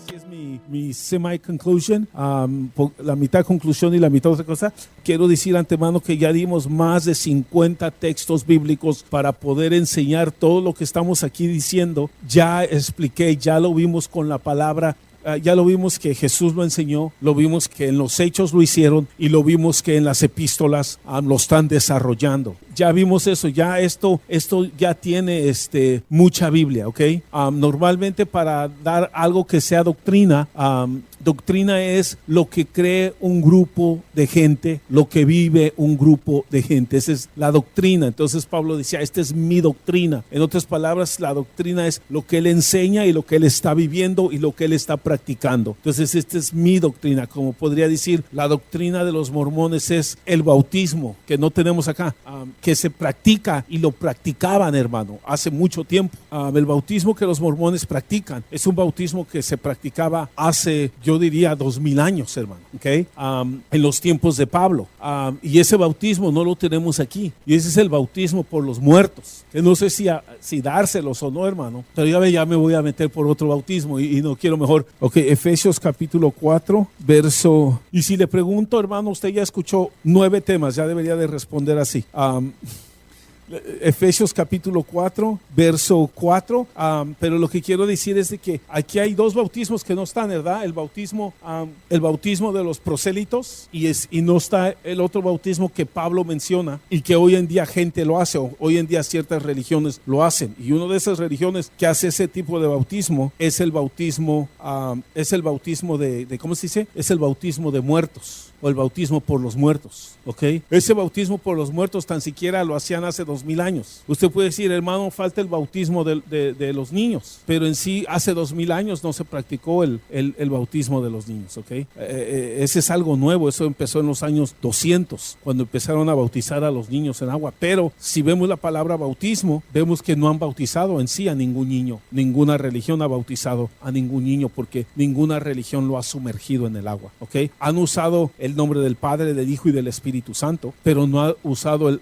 casi es mi semi-conclusion, la mitad conclusión y la mitad otra cosa. Quiero decir antemano que ya dimos más de 50 textos bíblicos para poder enseñar todo lo que estamos aquí diciendo. Ya expliqué, ya lo vimos con la palabra. Ya lo vimos que Jesús lo enseñó, lo vimos que en los hechos lo hicieron y lo vimos que en las epístolas lo están desarrollando. Ya vimos eso, ya esto ya tiene mucha Biblia, ¿ok? Normalmente para dar algo que sea doctrina, doctrina es lo que cree un grupo de gente, lo que vive un grupo de gente. Esa es la doctrina. Entonces Pablo decía, esta es mi doctrina. En otras palabras, la doctrina es lo que él enseña y lo que él está viviendo y lo que él está practicando. Entonces esta es mi doctrina. Como podría decir, la doctrina de los mormones es el bautismo, que no tenemos acá, que se practica y lo practicaban, hermano, hace mucho tiempo. El bautismo que los mormones practican es un bautismo que se practicaba hace, yo diría, 2000 años, hermano, ¿okay? En los tiempos de Pablo. Y ese bautismo no lo tenemos aquí. Y ese es el bautismo por los muertos. Que no sé si dárselos o no, hermano. Pero ya me voy a meter por otro bautismo y no quiero mejor. Ok, Efesios capítulo 4, verso... Y si le pregunto, hermano, usted ya escuchó 9 temas, ya debería de responder así. Efesios capítulo 4, verso 4, pero lo que quiero decir es de que aquí hay 2 bautismos que no están, ¿verdad? El bautismo de los prosélitos y no está el otro bautismo que Pablo menciona y que hoy en día gente lo hace, o hoy en día ciertas religiones lo hacen, y una de esas religiones que hace ese tipo de bautismo es el bautismo de ¿cómo se dice? Es el bautismo de muertos, o el bautismo por los muertos, ¿ok? Ese bautismo por los muertos tan siquiera lo hacían hace 2000 años. Usted puede decir, hermano, falta el bautismo de los niños, pero en sí hace 2000 años no se practicó el bautismo de los niños, ¿ok? Ese es algo nuevo, eso empezó en los años 200, cuando empezaron a bautizar a los niños en agua, pero si vemos la palabra bautismo, vemos que no han bautizado en sí a ningún niño, ninguna religión ha bautizado a ningún niño, porque ninguna religión lo ha sumergido en el agua, ¿ok? Han usado el nombre del Padre, del Hijo y del Espíritu Santo, pero no ha usado el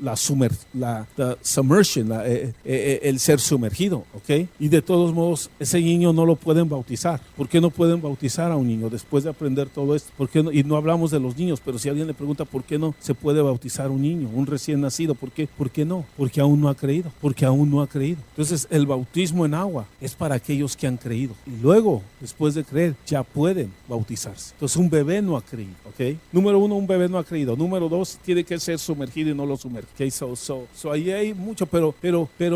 ser sumergido, ¿ok? Y de todos modos, ese niño no lo pueden bautizar. ¿Por qué no pueden bautizar a un niño después de aprender todo esto? ¿Por qué no? Y no hablamos de los niños, pero si alguien le pregunta por qué no se puede bautizar un niño, un recién nacido, ¿por qué? ¿Por qué no? Porque aún no ha creído, porque aún no ha creído. Entonces, el bautismo en agua es para aquellos que han creído. Y luego, después de creer, ya pueden bautizarse. Entonces, un bebé no ha creído, ¿ok? Número 1, un bebé no ha creído. Número 2, tiene que ser sumergido y no lo sumerge. Okay, so ahí hay mucho, pero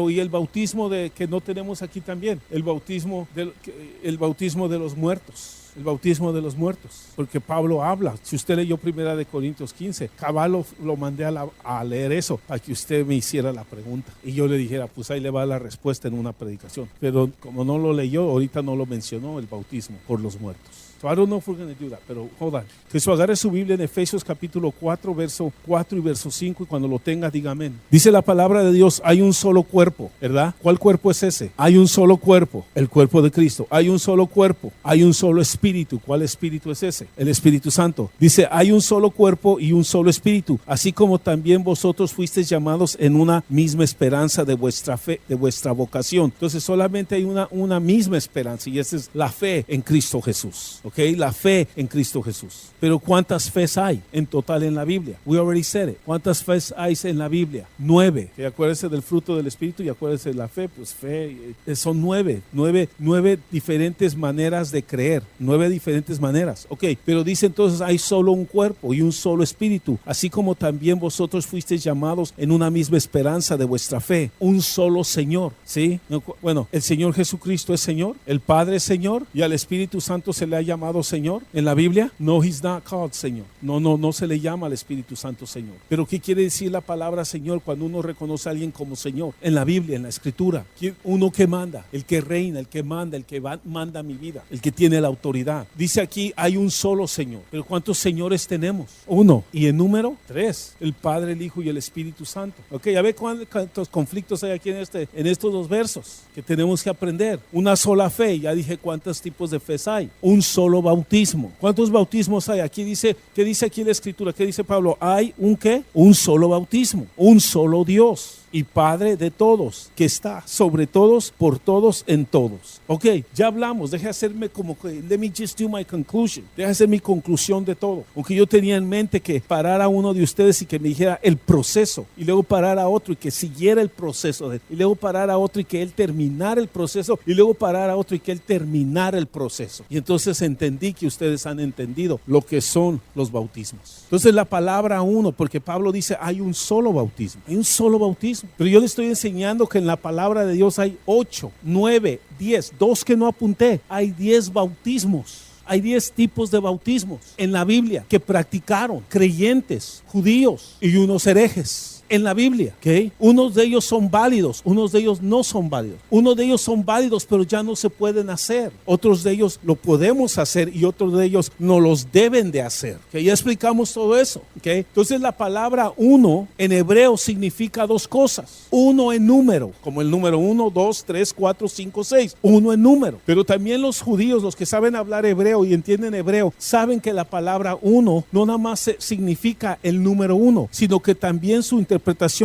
y el bautismo que no tenemos aquí también, el bautismo de los muertos. El bautismo de los muertos, porque Pablo habla. Si usted leyó 1 Corintios 15, cabal lo mandé a leer eso para que usted me hiciera la pregunta y yo le dijera, pues ahí le va la respuesta en una predicación, pero como no lo leyó, ahorita no lo mencionó, el bautismo por los muertos. So I don't know if we're going to do that, pero hold on. Entonces agarre su Biblia en Efesios capítulo 4, verso 4 y verso 5, y cuando lo tenga diga amén. Dice la palabra de Dios, hay un solo cuerpo, ¿verdad? ¿Cuál cuerpo es ese? Hay un solo cuerpo, el cuerpo de Cristo. Hay un solo cuerpo, hay un solo espíritu. ¿Cuál espíritu es ese? El Espíritu Santo. Dice, hay un solo cuerpo y un solo espíritu, así como también vosotros fuisteis llamados en una misma esperanza de vuestra fe, de vuestra vocación. Entonces solamente hay una misma esperanza, y esa es la fe en Cristo Jesús. Okay, la fe en Cristo Jesús. Pero ¿cuántas fes hay en total en la Biblia? We already said it. ¿Cuántas fes hay en la Biblia? 9. Y acuérdese del fruto del Espíritu y acuérdese de la fe. Pues fe, son 9 diferentes maneras de creer. 9 diferentes maneras. Ok, pero dice entonces hay solo un cuerpo y un solo espíritu, así como también vosotros fuisteis llamados en una misma esperanza de vuestra fe. Un solo Señor, ¿sí? Bueno, el Señor Jesucristo es Señor, el Padre es Señor, y al Espíritu Santo se le ha llamado Señor en la Biblia. No, he's not called Señor. No se le llama al Espíritu Santo Señor. Pero ¿qué quiere decir la palabra Señor cuando uno reconoce a alguien como Señor? En la Biblia, en la Escritura, uno que manda, el que reina, el que manda, manda mi vida, el que tiene la autoridad. Dice aquí, hay un solo Señor. Pero ¿cuántos señores tenemos? 1. Y en número 3, el Padre, el Hijo y el Espíritu Santo. Ok, ya ve cuántos conflictos hay aquí en estos 2 versos que tenemos que aprender. Una sola fe, ya dije cuántos tipos de fe hay. Un solo bautismo. ¿Cuántos bautismos hay? Aquí dice, ¿qué dice aquí la Escritura? ¿Qué dice Pablo? Hay un ¿qué? Un solo bautismo, un solo Dios. y Padre de todos, que está sobre todos, por todos, en todos. Ok, ya hablamos, deje hacerme como que, let me just do my conclusion, deje hacer mi conclusión de todo. Aunque yo tenía en mente que parara a uno de ustedes y que me dijera el proceso, y luego parar a otro y que siguiera el proceso, y luego parar a otro y que él terminara el proceso, y luego parar a otro y que él terminara el proceso. Y entonces entendí que ustedes han entendido lo que son los bautismos. Entonces la palabra uno, porque Pablo dice hay un solo bautismo, hay un solo bautismo. Pero yo le estoy enseñando que en la palabra de Dios hay 8, 9, 10, 2 que no apunté, hay 10 bautismos. Hay 10 tipos de bautismos en la Biblia que practicaron creyentes, judíos y unos herejes. En la Biblia, ¿ok? Unos de ellos son válidos, unos de ellos no son válidos. Unos de ellos son válidos, pero ya no se pueden hacer. Otros de ellos lo podemos hacer y otros de ellos no los deben de hacer. ¿Okay? Ya explicamos todo eso, ¿ok? Entonces la palabra uno en hebreo significa 2 cosas. Uno en número, como el número 1, 2, 3, 4, 5, 6. Uno en número. Pero también los judíos, los que saben hablar hebreo y entienden hebreo, saben que la palabra uno no nada más significa el número 1, sino que también su interpretación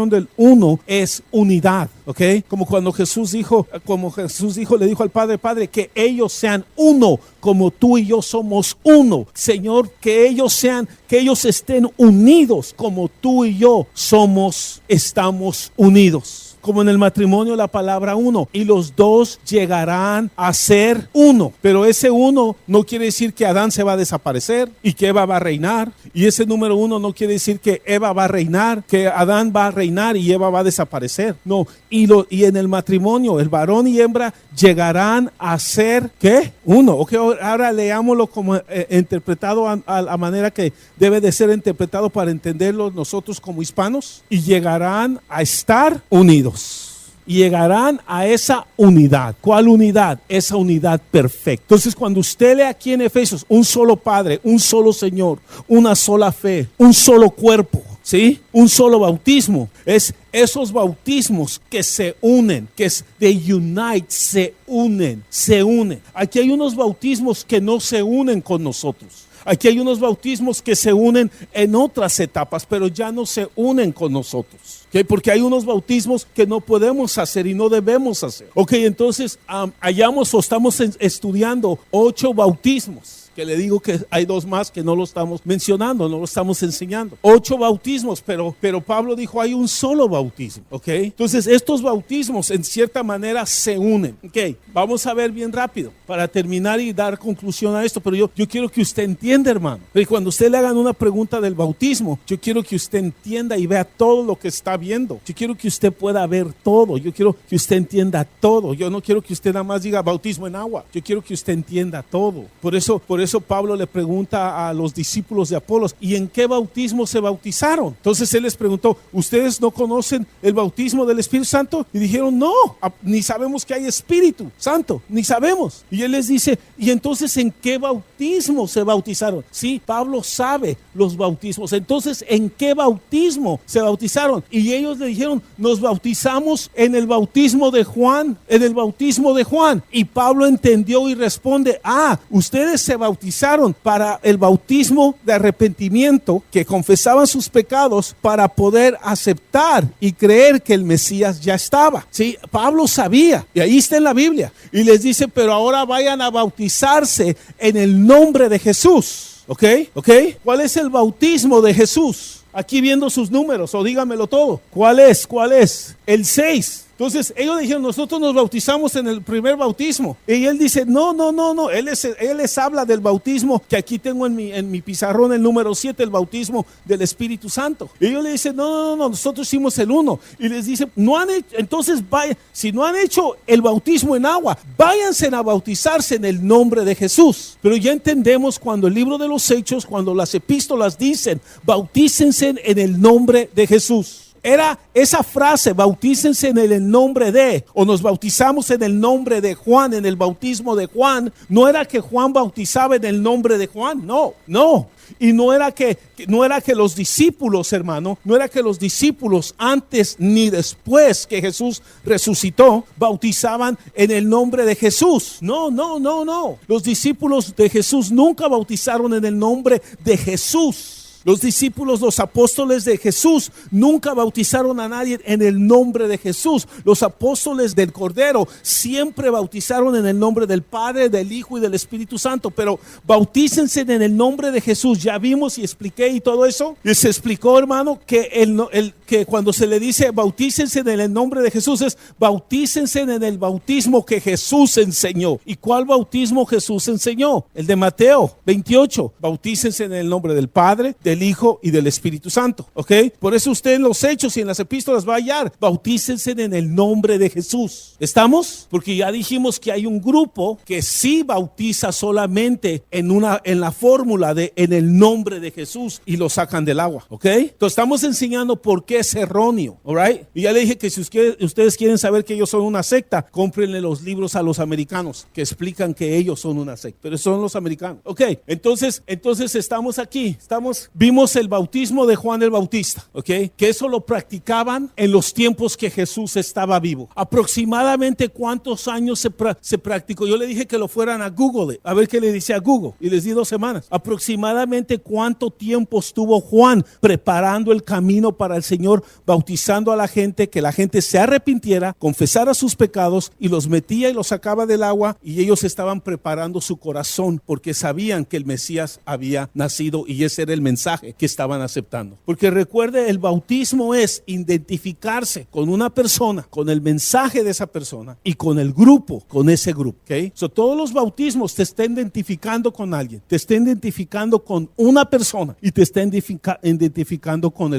del uno es unidad, ¿ok? Como cuando Jesús dijo, le dijo al Padre, Padre, que ellos sean uno, como tú y yo somos uno. Señor, que ellos estén unidos, como tú y yo estamos unidos. Como en el matrimonio la palabra uno, y los dos llegarán a ser uno, pero ese uno no quiere decir que Adán se va a desaparecer y que Eva va a reinar, y ese número 1 no quiere decir que Eva va a reinar, que Adán va a reinar y Eva va a desaparecer, no, y en el matrimonio el varón y hembra llegarán a ser, ¿qué? Uno. Ok, ahora leámoslo como interpretado a la manera que debe de ser interpretado para entenderlo nosotros como hispanos, y llegarán a estar unidos. Y llegarán a esa unidad. ¿Cuál unidad? Esa unidad perfecta. Entonces, cuando usted lee aquí en Efesios, un solo Padre, un solo Señor, una sola fe, un solo cuerpo, ¿sí? Un solo bautismo. Es esos bautismos que se unen, que es they unite, se unen. Aquí hay unos bautismos que no se unen con nosotros. Aquí hay unos bautismos que se unen en otras etapas, pero ya no se unen con nosotros. ¿Okay? Porque hay unos bautismos que no podemos hacer y no debemos hacer. Ok, entonces estamos estudiando 8 bautismos. Que le digo que hay 2 más que no lo estamos mencionando, no lo estamos enseñando. 8 bautismos, pero Pablo dijo hay un solo bautismo, ¿ok? Entonces estos bautismos en cierta manera se unen, ¿ok? Vamos a ver bien rápido para terminar y dar conclusión a esto, pero yo quiero que usted entienda, hermano. Pero cuando usted le hagan una pregunta del bautismo, yo quiero que usted entienda y vea todo lo que está viendo. Yo quiero que usted pueda ver todo, yo quiero que usted entienda todo. Yo no quiero que usted nada más diga bautismo en agua, yo quiero que usted entienda todo. Por eso Pablo le pregunta a los discípulos de Apolos, ¿y en qué bautismo se bautizaron? Entonces él les preguntó, ¿ustedes no conocen el bautismo del Espíritu Santo? Y dijeron, no, ni sabemos que hay Espíritu Santo, ni sabemos. Y él les dice, ¿y entonces en qué bautismo se bautizaron? Sí, Pablo sabe los bautismos. Entonces, ¿en qué bautismo se bautizaron? Y ellos le dijeron, nos bautizamos en el bautismo de Juan, Y Pablo entendió y responde, ustedes se bautizaron para el bautismo de arrepentimiento, que confesaban sus pecados para poder aceptar y creer que el Mesías ya estaba. Sí, Pablo sabía, y ahí está en la Biblia, y les dice, pero ahora vayan a bautizarse en el nombre de Jesús. ¿Ok? ¿Cuál es el bautismo de Jesús? Aquí viendo sus números, o dígamelo todo. ¿Cuál es? El 6. Entonces ellos dijeron, nosotros nos bautizamos en el primer bautismo. Y él dice, no. Él les habla del bautismo que aquí tengo en mi pizarrón, el número 7, el bautismo del Espíritu Santo. Y ellos le dicen, no, nosotros hicimos el 1. Y les dice, entonces si no han hecho el bautismo en agua, váyanse a bautizarse en el nombre de Jesús. Pero ya entendemos cuando el libro de los Hechos, cuando las epístolas dicen, bautícense en el nombre de Jesús. Era esa frase, bautícense en el nombre de, o nos bautizamos en el nombre de Juan, en el bautismo de Juan. No era que Juan bautizaba en el nombre de Juan, no. Y no era que los discípulos, hermano, no era que los discípulos antes ni después que Jesús resucitó, bautizaban en el nombre de Jesús. No. Los discípulos de Jesús nunca bautizaron en el nombre de Jesús. Los discípulos, los apóstoles de Jesús, nunca bautizaron a nadie en el nombre de Jesús. Los apóstoles del Cordero siempre bautizaron en el nombre del Padre, del Hijo y del Espíritu Santo. Pero bautícense en el nombre de Jesús. Ya vimos y expliqué y todo eso. Y se explicó, hermano, que que cuando se le dice bautícense en el nombre de Jesús, es bautícense en el bautismo que Jesús enseñó. ¿Y cuál bautismo Jesús enseñó? El de Mateo 28. Bautícense en el nombre del Padre, del Hijo y del Espíritu Santo. ¿Ok? Por eso usted en los hechos y en las epístolas va a hallar, bautícense en el nombre de Jesús. ¿Estamos? Porque ya dijimos que hay un grupo que sí bautiza solamente en la fórmula de en el nombre de Jesús y lo sacan del agua. ¿Ok? Entonces estamos enseñando por qué es erróneo. All right? Y ya le dije que si ustedes quieren saber que ellos son una secta, cómprenle los libros a los americanos que explican que ellos son una secta. Pero son los americanos. Ok, entonces estamos aquí. Vimos el bautismo de Juan el Bautista. Ok, que eso lo practicaban en los tiempos que Jesús estaba vivo. Aproximadamente cuántos años se practicó. Yo le dije que lo fueran a Google, a ver qué le dice a Google. Y les di 2 semanas. Aproximadamente cuánto tiempo estuvo Juan preparando el camino para el Señor, bautizando a la gente, que la gente se arrepintiera, confesara sus pecados y los metía y los sacaba del agua, y ellos estaban preparando su corazón porque sabían que el Mesías había nacido y ese era el mensaje que estaban aceptando. Porque recuerde, el bautismo es identificarse con una persona, con el mensaje de esa persona y con el grupo, con ese grupo. ¿Okay? Todos los bautismos te están identificando con alguien, te están identificando con una persona y te están identificando con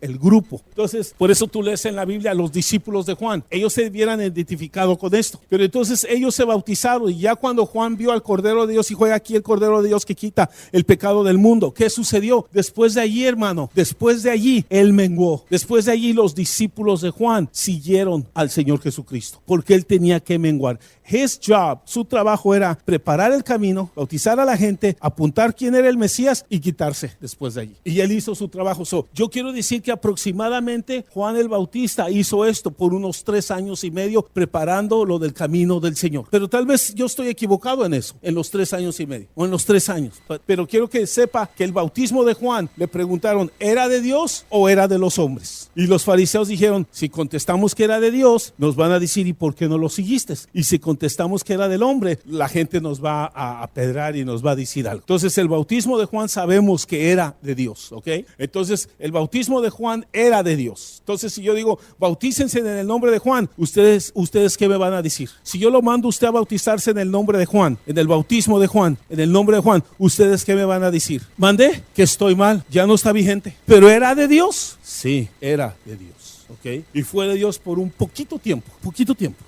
el grupo. Entonces, por eso tú lees en la Biblia a los discípulos de Juan. Ellos se hubieran identificado con esto. Pero entonces ellos se bautizaron y ya cuando Juan vio al Cordero de Dios, y juega aquí el Cordero de Dios que quita el pecado del mundo, ¿qué sucedió? Después de allí, hermano, después de allí, él menguó. Después de allí, los discípulos de Juan siguieron al Señor Jesucristo, porque él tenía que menguar. His job, su trabajo era preparar el camino, bautizar a la gente, apuntar quién era el Mesías y quitarse después de allí. Y él hizo su trabajo. Yo quiero decir que aproximadamente Juan el Bautista hizo esto por unos 3 años y medio, preparando lo del camino del Señor. Pero tal vez yo estoy equivocado en eso, en los 3 años y medio, o en los 3 años. Pero quiero que sepa que el bautismo de Juan, le preguntaron, ¿era de Dios o era de los hombres? Y los fariseos dijeron, si contestamos que era de Dios, nos van a decir, ¿y por qué no lo seguiste? Y si contestamos que era del hombre, la gente nos va a apedrear y nos va a decir algo. Entonces el bautismo de Juan sabemos que era de Dios, ¿ok? Entonces el bautismo de Juan era de Dios. Entonces si yo digo, bautícense en el nombre de Juan, ustedes ¿qué me van a decir? Si yo lo mando a usted a bautizarse en el nombre de Juan, en el bautismo de Juan, en el nombre de Juan, ¿ustedes qué me van a decir? Mandé, que estoy mal, ya no está vigente. ¿Pero era de Dios? Sí, era de Dios, ¿ok? Y fue de Dios por un poquito tiempo,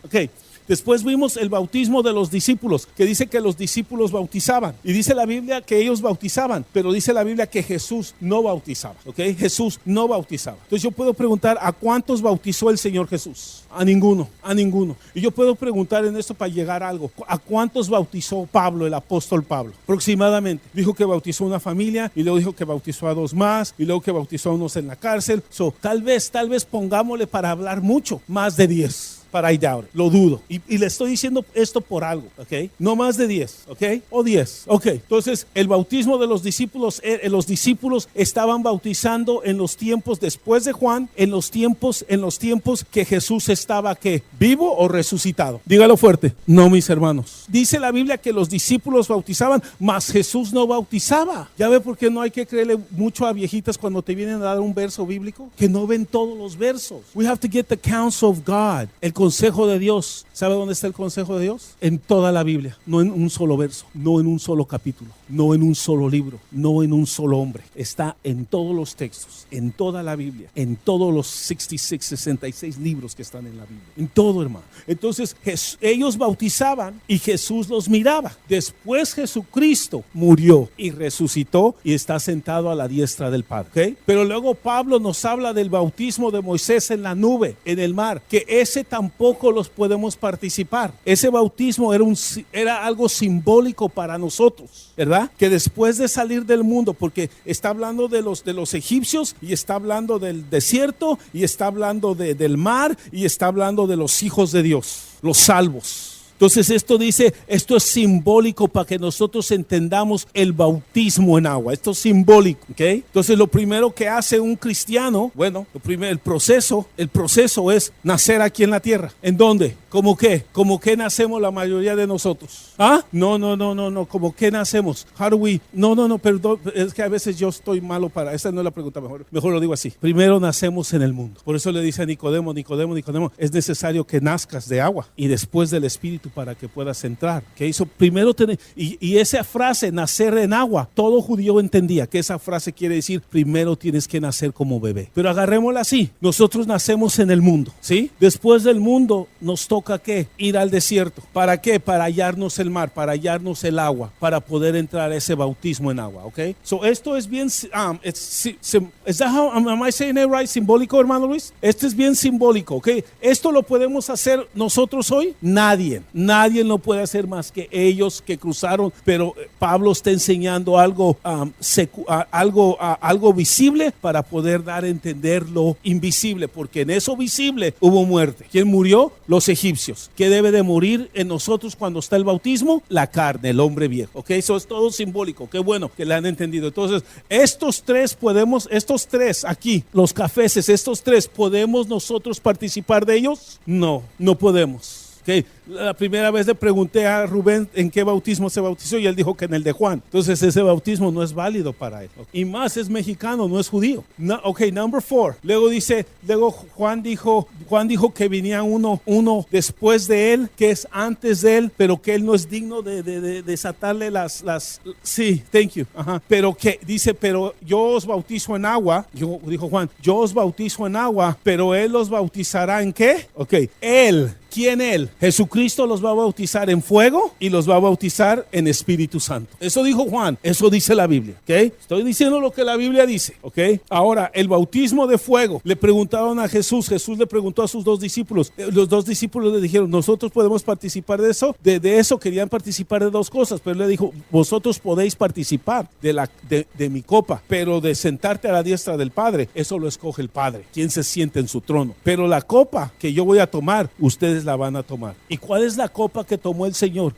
¿ok? Después vimos el bautismo de los discípulos, que dice que los discípulos bautizaban. Y dice la Biblia que ellos bautizaban, pero dice la Biblia que Jesús no bautizaba. ¿Ok? Jesús no bautizaba. Entonces yo puedo preguntar, ¿a cuántos bautizó el Señor Jesús? A ninguno. Y yo puedo preguntar en esto para llegar a algo. ¿A cuántos bautizó Pablo, el apóstol Pablo? Aproximadamente. Dijo que bautizó una familia, y luego dijo que bautizó a 2 más, y luego que bautizó a unos en la cárcel. Tal vez pongámosle para hablar mucho, más de 10. But I doubt it. Lo dudo. Y le estoy diciendo esto por algo, ¿ok? No más de 10, ¿ok? O 10, ¿ok? Entonces, el bautismo de los discípulos estaban bautizando en los tiempos después de Juan, en los tiempos que Jesús estaba, ¿qué? ¿Vivo o resucitado? Dígalo fuerte. No, mis hermanos. Dice la Biblia que los discípulos bautizaban, mas Jesús no bautizaba. ¿Ya ve por qué no hay que creerle mucho a viejitas cuando te vienen a dar un verso bíblico? Que no ven todos los versos. We have to get the counsel of God. El consejo de Dios. ¿Sabe dónde está el consejo de Dios? En toda la Biblia, no en un solo verso, no en un solo capítulo, no en un solo libro, no en un solo hombre. Está en todos los textos, en toda la Biblia, en todos los 66 libros que están en la Biblia, en todo, hermano. Entonces ellos bautizaban y Jesús los miraba. Después Jesucristo murió y resucitó y está sentado a la diestra del Padre, ¿okay? Pero luego Pablo nos habla del bautismo de Moisés en la nube, en el mar, que ese tampoco los podemos participar. Ese bautismo era algo simbólico para nosotros, ¿verdad? Que después de salir del mundo, porque está hablando de los egipcios, y está hablando del desierto, y está hablando del mar, y está hablando de los hijos de Dios, los salvos. Entonces esto dice, esto es simbólico para que nosotros entendamos el bautismo en agua. Esto es simbólico, ¿ok? Entonces lo primero que hace un cristiano, bueno, el proceso es nacer aquí en la tierra. ¿En dónde? ¿Cómo qué? ¿Cómo qué nacemos la mayoría de nosotros? ¿Ah? No. ¿Cómo qué nacemos? How do we? No, perdón, es que a veces yo estoy malo para, esa no es la pregunta, mejor lo digo así. Primero nacemos en el mundo. Por eso le dice a Nicodemo, es necesario que nazcas de agua y después del Espíritu para que puedas entrar. ¿Qué hizo? Primero tener, y esa frase, nacer en agua, todo judío entendía que esa frase quiere decir, primero tienes que nacer como bebé. Pero agarrémosla así, nosotros nacemos en el mundo, ¿sí? Después del mundo nos toca ¿qué? Ir al desierto. ¿Para qué? Para hallarnos el mar, para hallarnos el agua, para poder entrar a ese bautismo en agua, ¿ok? So esto es bien, is that how, am I saying it right? Simbólico, hermano Luis. Esto es bien simbólico, ¿ok? Esto lo podemos hacer nosotros hoy. Nadie lo puede hacer más que ellos que cruzaron, pero Pablo está enseñando algo, algo visible para poder dar a entender lo invisible, porque en eso visible hubo muerte. ¿Quién murió? Los egipcios. ¿Qué debe de morir en nosotros cuando está el bautismo? La carne, el hombre viejo, ¿ok? Eso es todo simbólico. Qué bueno que le han entendido. Entonces, estos tres aquí, los cafeses, estos tres, ¿podemos nosotros participar de ellos? No podemos. Okay. La primera vez le pregunté a Rubén en qué bautismo se bautizó y él dijo que en el de Juan. Entonces ese bautismo no es válido para él. Y más es mexicano, no es judío. Number 4. Luego Juan dijo que venía uno después de él, que es antes de él, pero que él no es digno de desatarle sí, thank you. Ajá. Pero que dice, pero yo os bautizo en agua, dijo Juan, yo os bautizo en agua, pero él los bautizará ¿en qué? Ok, él. ¿Quién él? Jesucristo los va a bautizar en fuego y los va a bautizar en Espíritu Santo. Eso dijo Juan, eso dice la Biblia, ¿ok? Estoy diciendo lo que la Biblia dice, ¿ok? Ahora, el bautismo de fuego, le preguntaron a Jesús le preguntó a sus dos discípulos, los dos discípulos le dijeron, nosotros podemos participar de eso, de eso querían participar de dos cosas, pero él le dijo, vosotros podéis participar de mi copa, pero de sentarte a la diestra del Padre, eso lo escoge el Padre, quien se siente en su trono, pero la copa que yo voy a tomar, ustedes la van a tomar. ¿Y cuál es la copa que tomó el Señor?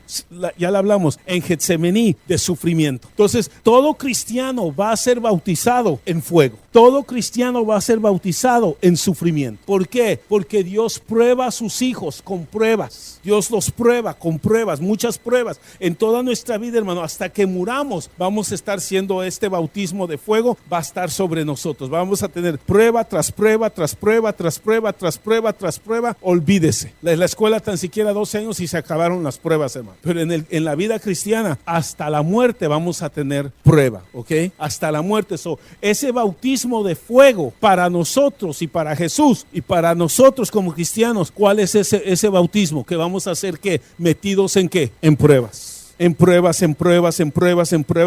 Ya la hablamos, en Getsemaní, de sufrimiento. Entonces, todo cristiano va a ser bautizado en fuego. Todo cristiano va a ser bautizado en sufrimiento. ¿Por qué? Porque Dios prueba a sus hijos con pruebas. Dios los prueba con pruebas, muchas pruebas. En toda nuestra vida, hermano, hasta que muramos, vamos a estar siendo este bautismo de fuego, va a estar sobre nosotros. Vamos a tener prueba tras prueba, tras prueba, tras prueba, tras prueba, tras prueba. Olvídese. La escuela tan siquiera 12 años y se acabaron las pruebas, hermano. Pero en la vida cristiana, hasta la muerte vamos a tener prueba, ¿ok? Hasta la muerte. Ese bautismo de fuego para nosotros y para Jesús y para nosotros como cristianos, ¿cuál es ese bautismo? Que vamos a ser ¿qué? Metidos en ¿qué? En pruebas. En pruebas.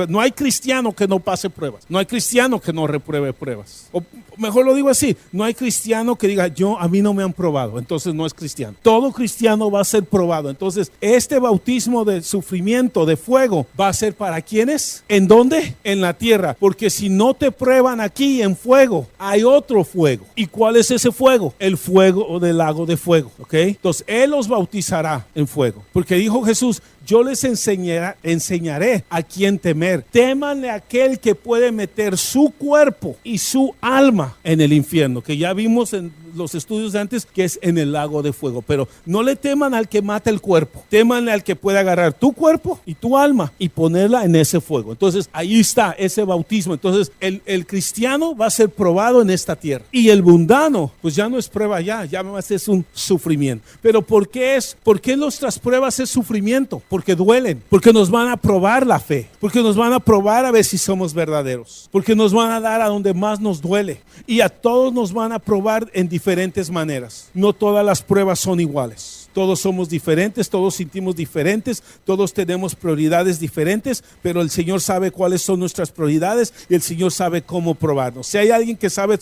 No hay cristiano que no pase pruebas. No hay cristiano que no repruebe pruebas. O mejor lo digo así, no hay cristiano que diga, a mí no me han probado, entonces no es cristiano. Todo cristiano va a ser probado. Entonces, este bautismo de sufrimiento, de fuego, va a ser para ¿quiénes? ¿En dónde? En la tierra. Porque si no te prueban aquí en fuego, hay otro fuego. ¿Y cuál es ese fuego? El fuego del lago de fuego, ¿ok? Entonces, Él los bautizará en fuego. Porque dijo Jesús, yo les enseñaré a quién temer. Témanle a aquel que puede meter su cuerpo y su alma en el infierno, que ya vimos en los estudios de antes que es en el lago de fuego. Pero no le teman al que mata el cuerpo, témanle al que puede agarrar tu cuerpo y tu alma y ponerla en ese fuego. Entonces ahí está ese bautismo. Entonces el cristiano va a ser probado en esta tierra y el mundano pues ya no es prueba, ya más es un sufrimiento. Pero ¿por qué nuestras pruebas es sufrimiento? Porque duelen, porque nos van a probar la fe, porque nos van a probar a ver si somos verdaderos, porque nos van a dar a donde más nos duele y a todos nos van a probar en diferentes maneras. No todas las pruebas son iguales. Todos somos diferentes, todos sentimos diferentes, todos tenemos prioridades diferentes, pero el Señor sabe cuáles son nuestras prioridades y el Señor sabe cómo probarnos. Si hay alguien que sabe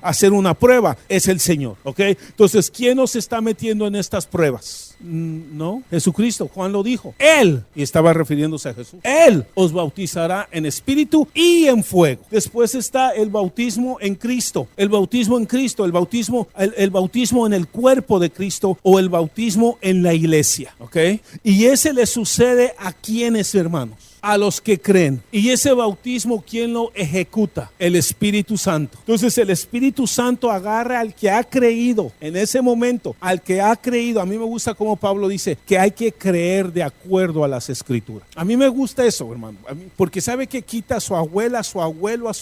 hacer una prueba, es el Señor, ¿ok? Entonces, ¿quién nos está metiendo en estas pruebas? No, Jesucristo, Juan lo dijo. Él, y estaba refiriéndose a Jesús, Él os bautizará en espíritu y en fuego. Después está el bautismo en Cristo, el bautismo en Cristo, el bautismo en el cuerpo de Cristo o el bautismo en la iglesia, ¿ok? Y ese le sucede a quienes, hermanos, a los que creen. Y ese bautismo, ¿quién lo ejecuta? El Espíritu Santo. Entonces el Espíritu Santo agarra al que ha creído en ese momento, al que ha creído. A mí me gusta como Pablo dice que hay que creer de acuerdo a las Escrituras. A mí me gusta eso, hermano, porque sabe que quita a su abuela, a su abuelo, a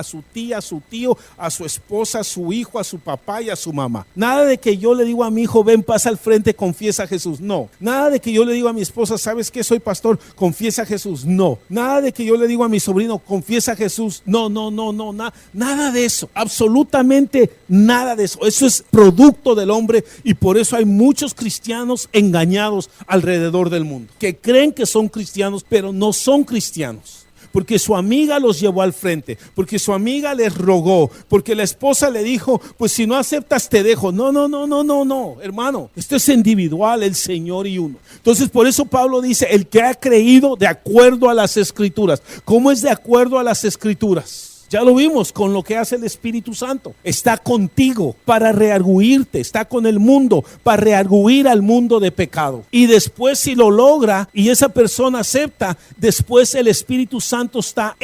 su tía, a su tío, a su esposa, a su hijo, a su papá y a su mamá. Nada de que yo le digo a mi hijo, ven, pasa al frente, confiesa a Jesús. No. Nada de que yo le digo a mi esposa, ¿sabes qué? Soy pastor, confiesa a Jesús. No, nada de que yo le digo a mi sobrino, confiesa a Jesús. No, nada de eso, absolutamente nada de eso. Eso es producto del hombre y por eso hay muchos cristianos engañados alrededor del mundo, que creen que son cristianos, pero no son cristianos. Porque su amiga los llevó al frente, porque su amiga les rogó, porque la esposa le dijo, pues si no aceptas te dejo. No, hermano, esto es individual, el Señor y uno. Entonces por eso Pablo dice, el que ha creído de acuerdo a las Escrituras. ¿Cómo es de acuerdo a las Escrituras? Ya lo vimos con lo que hace el Espíritu Santo. Está contigo para rearguirte, está con el mundo para rearguir al mundo de pecado. Y después si lo logra y esa persona acepta, después el Espíritu Santo está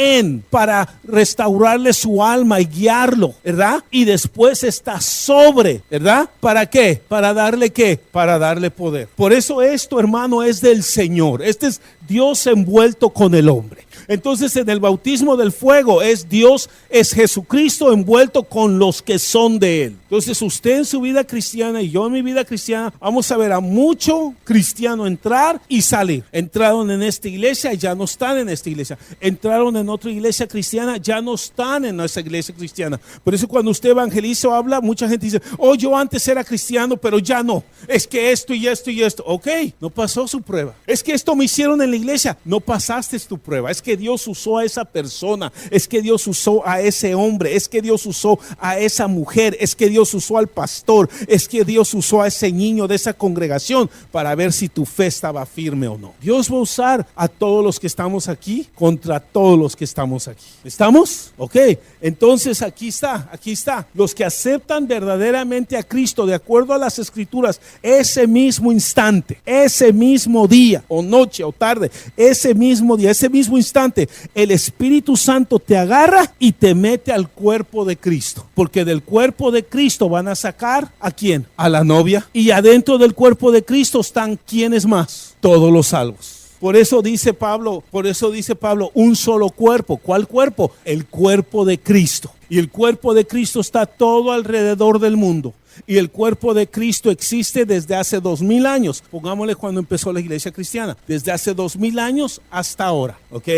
para restaurarle su alma y guiarlo, ¿verdad? Y después está sobre, ¿verdad? ¿Para qué? ¿Para darle qué? Para darle poder. Por eso esto, hermano, es del Señor. Este es Dios envuelto con el hombre. Entonces en el bautismo del fuego es Dios, es Jesucristo envuelto con los que son de Él. Entonces usted en su vida cristiana y yo en mi vida cristiana vamos a ver a mucho cristiano entrar y salir. Entraron en esta iglesia y ya no están en esta iglesia. Entraron en otra iglesia cristiana, ya no están en nuestra iglesia cristiana. Por eso cuando usted evangeliza o habla, mucha gente dice, oh, yo antes era cristiano pero ya no. Es que esto y esto y esto. Ok, no pasó su prueba. Es que esto me hicieron en la iglesia. No pasaste tu prueba. Es que Dios usó a esa persona, es que Dios usó a ese hombre, es que Dios usó a esa mujer, es que Dios usó al pastor, es que Dios usó a ese niño de esa congregación para ver si tu fe estaba firme o no. Dios va a usar a todos los que estamos aquí contra todos los que estamos aquí. ¿Estamos? Ok, entonces aquí está. Los que aceptan verdaderamente a Cristo de acuerdo a las Escrituras, ese mismo instante, ese mismo día o noche o tarde, ese mismo día, ese mismo instante, el Espíritu Santo te agarra y te mete al cuerpo de Cristo, porque del cuerpo de Cristo van a sacar ¿a quién? A la novia, y adentro del cuerpo de Cristo están ¿quiénes más? Todos los salvos. Por eso dice Pablo, un solo cuerpo. ¿Cuál cuerpo? El cuerpo de Cristo. Y el cuerpo de Cristo está todo alrededor del mundo. Y el cuerpo de Cristo existe desde hace 2000 años. Pongámosle cuando empezó la iglesia cristiana. Desde hace 2000 años hasta ahora. ¿Ok?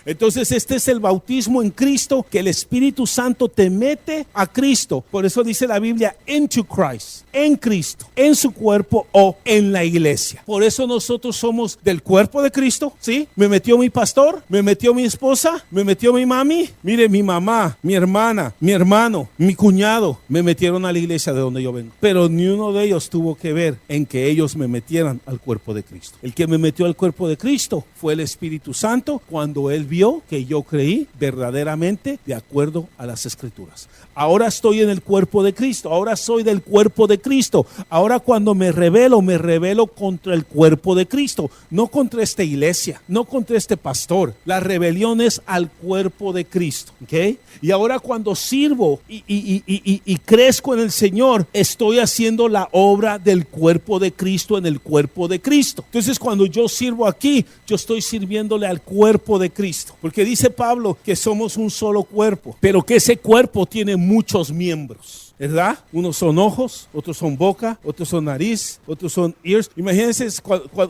Entonces este es el bautismo en Cristo, que el Espíritu Santo te mete a Cristo. Por eso dice la Biblia, into Christ, en Cristo, en su cuerpo o en la iglesia. Por eso nosotros somos del cuerpo de Cristo, ¿sí? Me metió mi pastor, me metió mi esposa, me metió mi mami. Mire, mi mamá, mi hermana, mi hermano, mi cuñado, me metieron a la iglesia de donde yo vengo, pero ni uno de ellos tuvo que ver en que ellos me metieran al cuerpo de Cristo. El que me metió al cuerpo de Cristo fue el Espíritu Santo, cuando Él vio que yo creí verdaderamente de acuerdo a las Escrituras. Ahora estoy en el cuerpo de Cristo, ahora soy del cuerpo de Cristo. Ahora cuando me rebelo contra el cuerpo de Cristo, no contra esta iglesia, no contra este pastor. La rebelión es al cuerpo de Cristo, ¿ok? Y ahora cuando sirvo y crezco en el Señor, estoy haciendo la obra del cuerpo de Cristo en el cuerpo de Cristo. Entonces cuando yo sirvo aquí, yo estoy sirviéndole al cuerpo de Cristo, porque dice Pablo que somos un solo cuerpo, pero que ese cuerpo tiene muchos miembros, ¿verdad? Unos son ojos, otros son boca, otros son nariz, otros son ears. Imagínense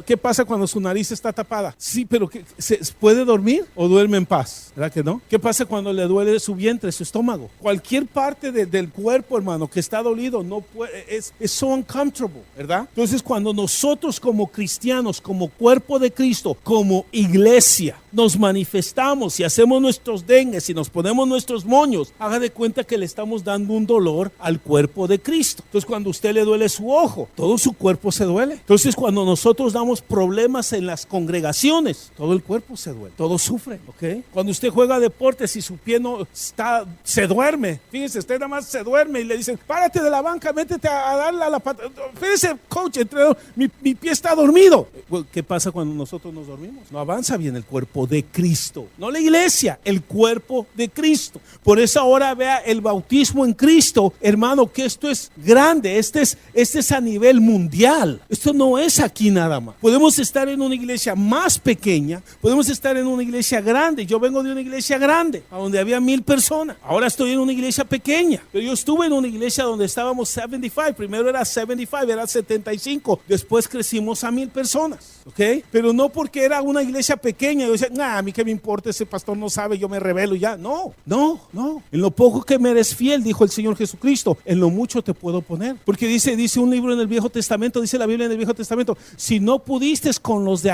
qué pasa cuando su nariz está tapada. Sí, pero ¿se puede dormir o duerme en paz? ¿Verdad que no? ¿Qué pasa cuando le duele su vientre, su estómago? Cualquier parte del cuerpo, hermano, que está dolido, no puede, es so uncomfortable, ¿verdad? Entonces cuando nosotros como cristianos, como cuerpo de Cristo, como iglesia, nos manifestamos, si hacemos nuestros dengues, si nos ponemos nuestros moños, haga de cuenta que le estamos dando un dolor al cuerpo de Cristo. Entonces, cuando a usted le duele su ojo, todo su cuerpo se duele. Entonces, cuando nosotros damos problemas en las congregaciones, todo el cuerpo se duele, todo sufre, ¿ok? Cuando usted juega deportes y su pie no está, se duerme, fíjese, usted nada más se duerme y le dicen, párate de la banca, métete a darle a la pata. Fíjese, coach, entrenador, mi pie está dormido. ¿Qué pasa cuando nosotros nos dormimos? No avanza bien el cuerpo de Cristo, no la iglesia, el cuerpo de Cristo. Por eso ahora vea el bautismo en Cristo, hermano, que esto es grande, este es a nivel mundial, esto no es aquí nada más. Podemos estar en una iglesia más pequeña, podemos estar en una iglesia grande. Yo vengo de una iglesia grande, a donde había 1,000 personas, ahora estoy en una iglesia pequeña, pero yo estuve en una iglesia donde estábamos 75, primero era 75, era 75, después crecimos a 1,000 personas, ¿ok? Pero no porque era una iglesia pequeña, yo decía, nah, a mí qué me importa, ese pastor no sabe, yo me rebelo ya. No. En lo poco que me eres fiel, dijo el Señor Jesucristo, en lo mucho te puedo poner. Porque dice un libro en el Viejo Testamento, dice la Biblia en el Viejo Testamento, si no pudiste con los de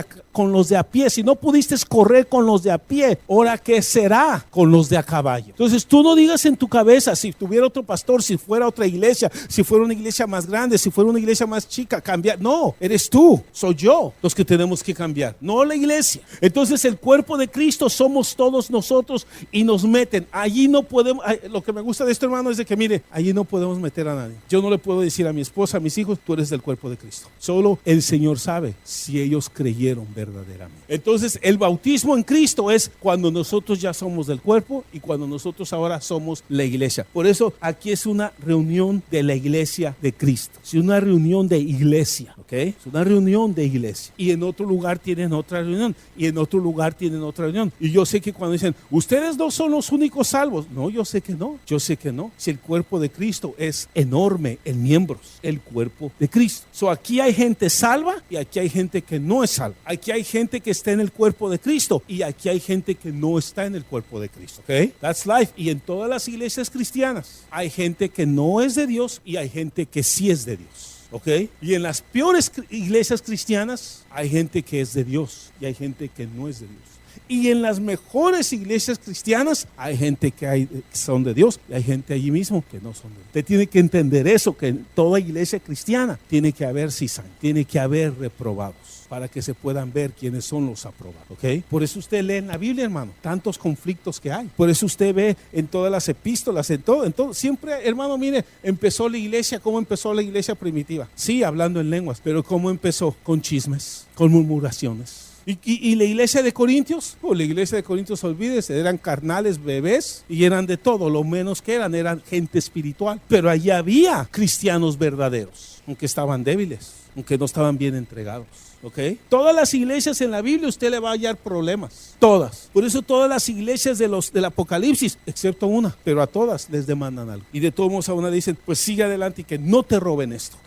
a pie, si no pudiste correr con los de a pie, ahora ¿qué será con los de a caballo? Entonces tú no digas en tu cabeza, si tuviera otro pastor, si fuera otra iglesia, si fuera una iglesia más grande, si fuera una iglesia más chica, cambiar. No, eres tú, soy yo los que tenemos que cambiar, no la iglesia. Entonces el cuerpo de Cristo somos todos nosotros y nos meten. Allí no podemos, lo que me gusta de esto, hermano, es de que mire, allí no podemos meter a nadie. Yo no le puedo decir a mi esposa, a mis hijos, tú eres del cuerpo de Cristo. Solo el Señor sabe si ellos creyeron verdaderamente. Entonces el bautismo en Cristo es cuando nosotros ya somos del cuerpo y cuando nosotros ahora somos la iglesia. Por eso aquí es una reunión de la iglesia de Cristo. Es una reunión de iglesia, ¿ok? Es una reunión de iglesia. Y en otro lugar tienen otra reunión. Y en otro lugar tienen otra reunión. Y yo sé que cuando dicen, ustedes no son los únicos salvos. No, yo sé que no. Yo sé que no. Si el cuerpo de Cristo es enorme en miembros, el cuerpo de Cristo. So, aquí hay gente salva y aquí hay gente que no es salva. Aquí hay gente que está en el cuerpo de Cristo y aquí hay gente que no está en el cuerpo de Cristo. ¿Ok? That's life. Y en todas las iglesias cristianas hay gente que no es de Dios y hay gente que sí es de Dios. ¿Ok? Y en las peores iglesias cristianas hay gente que es de Dios y hay gente que no es de Dios. Y en las mejores iglesias cristianas hay gente que son de Dios y hay gente allí mismo que no son de Dios. Usted tiene que entender eso, que en toda iglesia cristiana tiene que haber cizaña, tiene que haber reprobados, para que se puedan ver quiénes son los aprobados, ¿ok? Por eso usted lee en la Biblia, hermano, tantos conflictos que hay. Por eso usted ve en todas las epístolas, en todo. Siempre, hermano, mire, empezó la iglesia, ¿cómo empezó la iglesia primitiva? Sí, hablando en lenguas, pero ¿cómo empezó? Con chismes, con murmuraciones. ¿Y la iglesia de Corintios? La iglesia de Corintios, olvídese, eran carnales, bebés y eran de todo, lo menos que eran gente espiritual. Pero allí había cristianos verdaderos, aunque estaban débiles, aunque no estaban bien entregados. ¿Okay? Todas las iglesias en la Biblia usted le va a hallar problemas, todas. Por eso todas las iglesias del Apocalipsis, excepto una, pero a todas les demandan algo. Y de todos modos a una dicen, pues sigue adelante y que no te roben esto.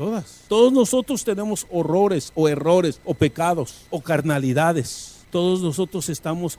Todos nosotros tenemos horrores o errores o pecados o carnalidades. Todos nosotros estamos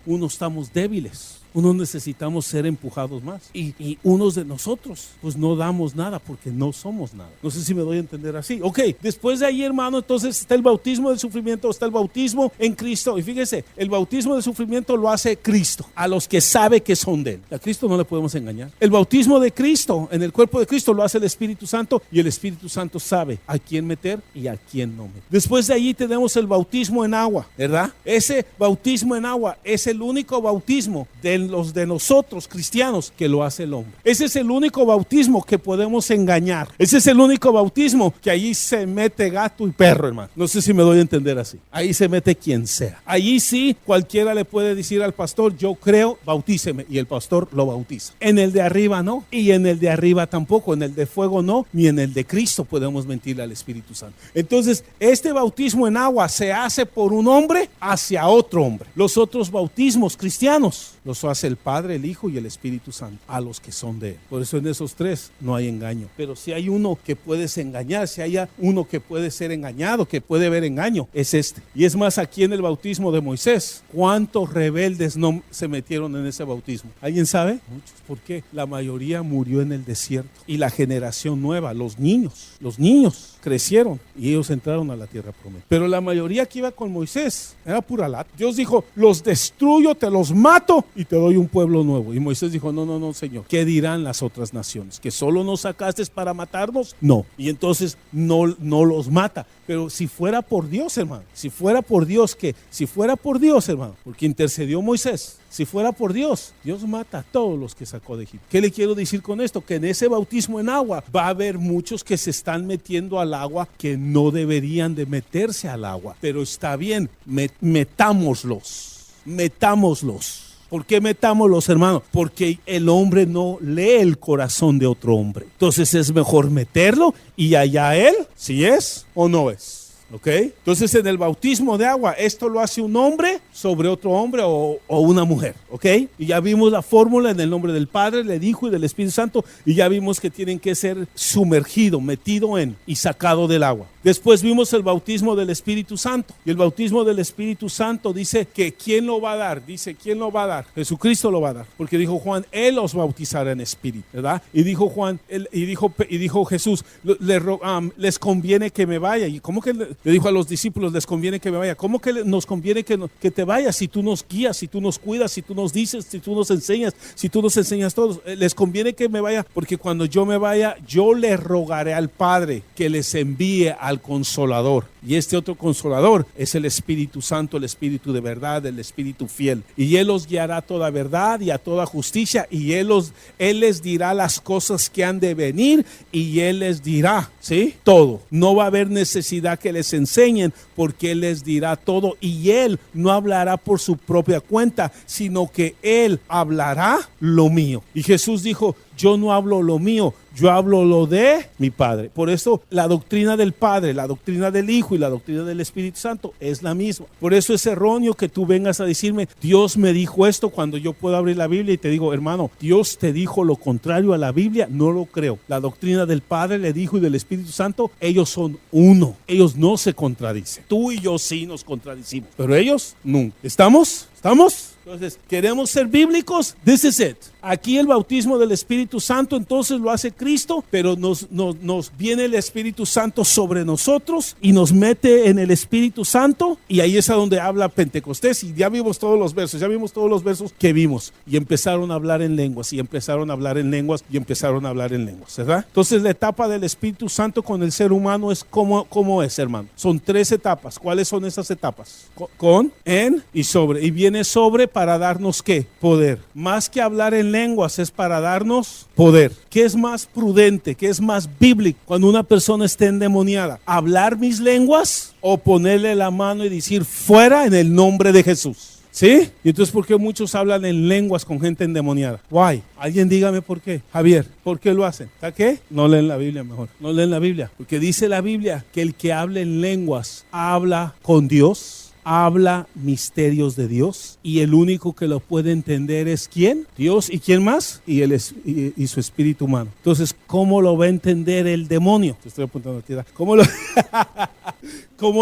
débiles. Unos necesitamos ser empujados más y unos de nosotros pues no damos nada porque no somos nada. No sé si me doy a entender así. Ok, después de ahí, hermano, entonces está el bautismo del sufrimiento, está el bautismo en Cristo. Y fíjese, el bautismo del sufrimiento lo hace Cristo, a los que sabe que son de Él. A Cristo no le podemos engañar. El bautismo de Cristo, en el cuerpo de Cristo, lo hace el Espíritu Santo y el Espíritu Santo sabe a quién meter y a quién no meter. Después de ahí tenemos el bautismo en agua, ¿verdad? Ese bautismo en agua es el único bautismo de los de nosotros cristianos que lo hace el hombre. Ese es el único bautismo que podemos engañar. Ese es el único bautismo que allí se mete gato y perro, hermano. No sé si me doy a entender así. Ahí se mete quien sea. Allí sí cualquiera le puede decir al pastor, yo creo, bautíceme, y el pastor lo bautiza. En el de arriba no, y en el de arriba tampoco, en el de fuego no, ni en el de Cristo podemos mentirle al Espíritu Santo. Entonces, este bautismo en agua se hace por un hombre hacia otro hombre. Los otros bautismos cristianos los hace el Padre, el Hijo y el Espíritu Santo a los que son de Él. Por eso en esos tres no hay engaño. Pero si hay uno que puedes engañar, si hay uno que puede ser engañado, que puede haber engaño, es este. Y es más, aquí en el bautismo de Moisés, ¿cuántos rebeldes no se metieron en ese bautismo? ¿Alguien sabe? Muchos. ¿Por qué? La mayoría murió en el desierto. Y la generación nueva, los niños crecieron y ellos entraron a la tierra prometida. Pero la mayoría que iba con Moisés era pura lata. Dios dijo, los destruyo, te los mato y te doy un pueblo nuevo. Y Moisés dijo, no, Señor. ¿Qué dirán las otras naciones? ¿Que solo nos sacaste para matarnos? No. Y entonces no los mata. Pero si fuera por Dios, hermano, si fuera por Dios, hermano, porque intercedió Moisés, si fuera por Dios, Dios mata a todos los que sacó de Egipto. ¿Qué le quiero decir con esto? Que en ese bautismo en agua va a haber muchos que se están metiendo al agua que no deberían de meterse al agua. Pero está bien, metámoslos. ¿Por qué metámoslos, hermanos? Porque el hombre no lee el corazón de otro hombre. Entonces es mejor meterlo y allá él, si es o no es. ¿Ok? Entonces en el bautismo de agua, esto lo hace un hombre sobre otro hombre o una mujer. ¿Ok? Y ya vimos la fórmula en el nombre del Padre, del Hijo y del Espíritu Santo. Y ya vimos que tienen que ser sumergido, metido en y sacado del agua. Después vimos el bautismo del Espíritu Santo. Y el bautismo del Espíritu Santo dice que ¿quién lo va a dar? Dice, ¿quién lo va a dar? Jesucristo lo va a dar. Porque dijo Juan, Él os bautizará en Espíritu, ¿verdad? Y dijo Juan, y dijo Jesús, les conviene que me vaya. ¿Y cómo que le dijo a los discípulos, les conviene que me vaya? ¿Cómo que nos conviene que te vayas si tú nos guías, si tú nos cuidas, si tú nos dices, si tú nos enseñas todos? Les conviene que me vaya porque cuando yo me vaya, yo le rogaré al Padre que les envíe al Consolador. Y este otro Consolador es el Espíritu Santo, el Espíritu de verdad, el Espíritu fiel. Y Él os guiará a toda verdad y a toda justicia. Y Él les dirá las cosas que han de venir y Él les dirá, ¿sí? Todo. No va a haber necesidad que les enseñen porque Él les dirá todo. Y Él no hablará por su propia cuenta, sino que Él hablará lo mío. Y Jesús dijo, yo no hablo lo mío, yo hablo lo de mi Padre. Por eso la doctrina del Padre, la doctrina del Hijo y la doctrina del Espíritu Santo es la misma. Por eso es erróneo que tú vengas a decirme, Dios me dijo esto, cuando yo puedo abrir la Biblia y te digo, hermano, Dios te dijo lo contrario a la Biblia. No lo creo. La doctrina del Padre, del Hijo y del Espíritu Santo, ellos son uno. Ellos no se contradicen. Tú y yo sí nos contradicimos, pero ellos nunca. ¿Estamos? Entonces, ¿queremos ser bíblicos? This is it. Aquí el bautismo del Espíritu Santo entonces lo hace Cristo, pero nos viene el Espíritu Santo sobre nosotros y nos mete en el Espíritu Santo, y ahí es a donde habla Pentecostés. Y ya vimos todos los versos que vimos, y empezaron a hablar en lenguas, ¿verdad? Entonces la etapa del Espíritu Santo con el ser humano es ¿cómo es, hermano? Son 3 etapas. ¿Cuáles son esas etapas? Con, en y sobre. Y viene sobre para darnos ¿qué? Poder. Más que hablar en lenguas es para darnos poder. ¿Qué es más prudente? ¿Qué es más bíblico cuando una persona esté endemoniada? ¿Hablar mis lenguas o ponerle la mano y decir fuera en el nombre de Jesús? ¿Sí? Y entonces, ¿por qué muchos hablan en lenguas con gente endemoniada? Why? Alguien dígame por qué. Javier, ¿por qué lo hacen? ¿Está qué? No leen la Biblia mejor. No leen la Biblia. Porque dice la Biblia que el que habla en lenguas habla con Dios, habla misterios de Dios, y el único que lo puede entender es ¿quién? Dios. ¿Y quién más? Y su espíritu humano. Entonces, ¿cómo lo va a entender el demonio? Te estoy apuntando aquí. ¿Cómo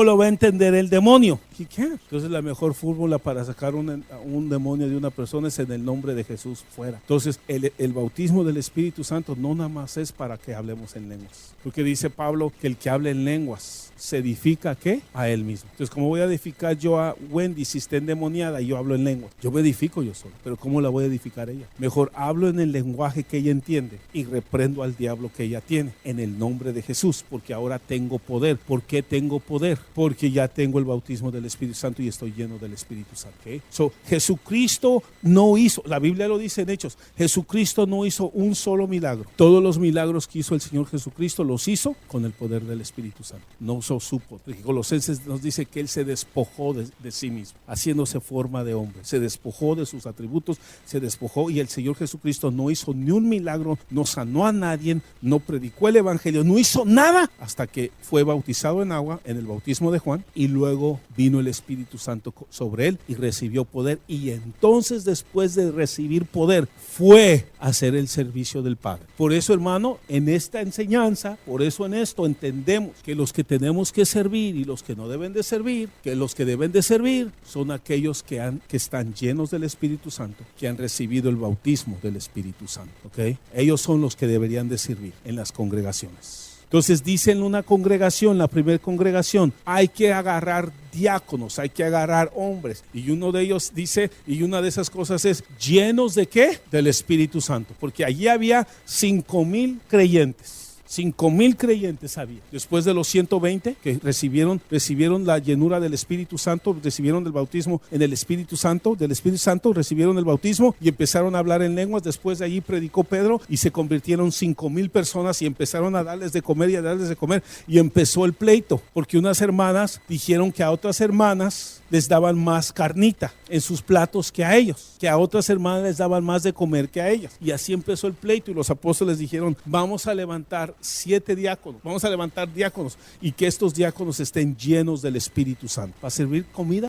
lo va a entender el demonio? He can't. Entonces la mejor fórmula para sacar un demonio de una persona es en el nombre de Jesús fuera. Entonces el bautismo del Espíritu Santo no nada más es para que hablemos en lenguas, porque dice Pablo que el que habla en lenguas se edifica ¿qué? A él mismo. Entonces, ¿cómo voy a edificar yo a Wendy si está endemoniada y yo hablo en lenguas? Yo me edifico yo solo, pero ¿cómo la voy a edificar ella? Mejor hablo en el lenguaje que ella entiende y reprendo al diablo que ella tiene en el nombre de Jesús, porque ahora tengo poder. ¿Por qué tengo poder? Porque ya tengo el bautismo del Espíritu Santo y estoy lleno del Espíritu Santo. ¿Okay? Jesucristo no hizo, la Biblia lo dice en Hechos, Jesucristo no hizo un solo milagro. Todos los milagros que hizo el Señor Jesucristo los hizo con el poder del Espíritu Santo. No supo. Colosenses nos dice que Él se despojó de sí mismo, haciéndose forma de hombre. Se despojó de sus atributos, se despojó, y el Señor Jesucristo no hizo ni un milagro, no sanó a nadie, no predicó el Evangelio, no hizo nada hasta que fue bautizado en agua, en el bautismo de Juan, y luego vino el Espíritu Santo sobre Él y recibió poder. Y entonces, después de recibir poder, fue a hacer el servicio del Padre. Por eso, hermano, en esta enseñanza, por eso en esto entendemos que los que tenemos que servir y los que no deben de servir, que los que deben de servir son aquellos que están llenos del Espíritu Santo, que han recibido el bautismo del Espíritu Santo. ¿Okay? Ellos son los que deberían de servir en las congregaciones. Entonces dice en una congregación, la primera congregación, hay que agarrar diáconos, hay que agarrar hombres. Y uno de ellos dice, y una de esas cosas es, ¿llenos de qué? Del Espíritu Santo. Porque allí había 5,000 creyentes. 5,000 creyentes había. Después de los 120 que recibieron la llenura del Espíritu Santo, recibieron el bautismo en el Espíritu Santo, del Espíritu Santo, recibieron el bautismo y empezaron a hablar en lenguas. Después de allí predicó Pedro y se convirtieron 5,000 personas y empezaron a darles de comer y a darles de comer. Y empezó el pleito, porque unas hermanas dijeron que a otras hermanas les daban más carnita en sus platos que a ellos, que a otras hermanas les daban más de comer que a ellas. Y así empezó el pleito y los apóstoles dijeron, vamos a levantar 7 diáconos, vamos a levantar diáconos y que estos diáconos estén llenos del Espíritu Santo. ¿Para servir comida?